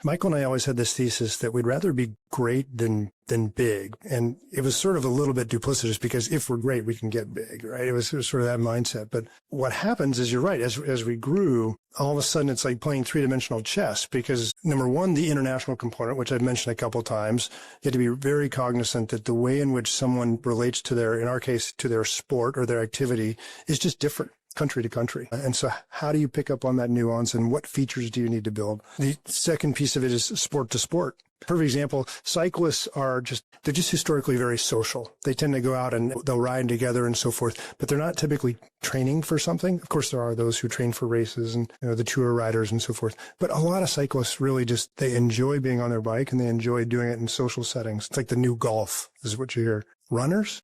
Michael and I always had this thesis that we'd rather be great than big. And it was sort of a little bit duplicitous because if we're great, we can get big, right? It was sort of that mindset. But what happens is, you're right, as we grew, all of a sudden it's like playing three-dimensional chess because, number one, the international component, which I've mentioned a couple of times, you have to be very cognizant that the way in which someone relates to in our case, to their sport or their activity is just different country to country. And so how do you pick up on that nuance and what features do you need to build? The second piece of it is sport to sport. Perfect example, cyclists they're just historically very social. They tend to go out and they'll ride together and so forth, but they're not typically training for something. Of course, there are those who train for races and the tour riders and so forth. But a lot of cyclists really they enjoy being on their bike and they enjoy doing it in social settings. It's like the new golf is what you hear. Runners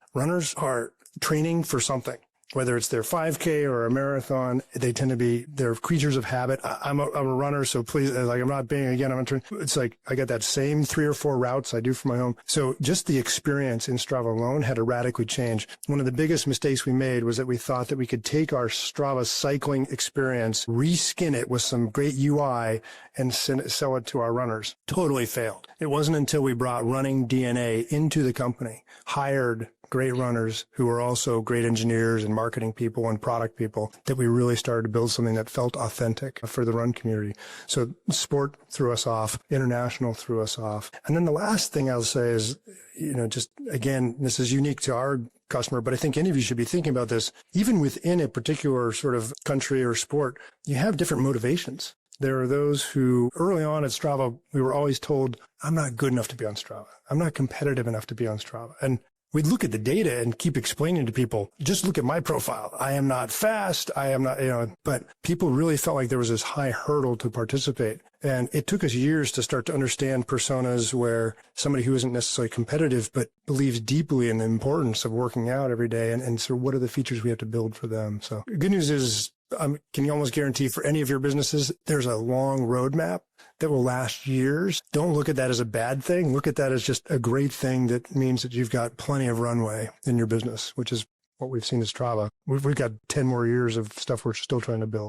are training for something. Whether it's their 5K or a marathon, they're creatures of habit. I'm a runner, so please, I'm not being, it's like I got that same 3 or 4 routes I do for my home. So just the experience in Strava alone had to radically change. One of the biggest mistakes we made was that we thought that we could take our Strava cycling experience, reskin it with some great UI and sell it to our runners. Totally failed. It wasn't until we brought running DNA into the company, hired great runners who were also great engineers and marketing people and product people, that we really started to build something that felt authentic for the run community. So sport threw us off, international threw us off. And then the last thing I'll say is, just again, this is unique to our customer, but I think any of you should be thinking about this. Even within a particular sort of country or sport, you have different motivations. There are those who early on at Strava, we were always told, I'm not good enough to be on Strava. I'm not competitive enough to be on Strava. And we'd look at the data and keep explaining to people, just look at my profile. I am not fast. I am not, but people really felt like there was this high hurdle to participate. And it took us years to start to understand personas where somebody who isn't necessarily competitive, but believes deeply in the importance of working out every day. And so what are the features we have to build for them? So good news is, can you almost guarantee for any of your businesses, there's a long roadmap that will last years. Don't look at that as a bad thing. Look at that as just a great thing that means that you've got plenty of runway in your business, which is what we've seen at Strava. We've got 10 more years of stuff we're still trying to build.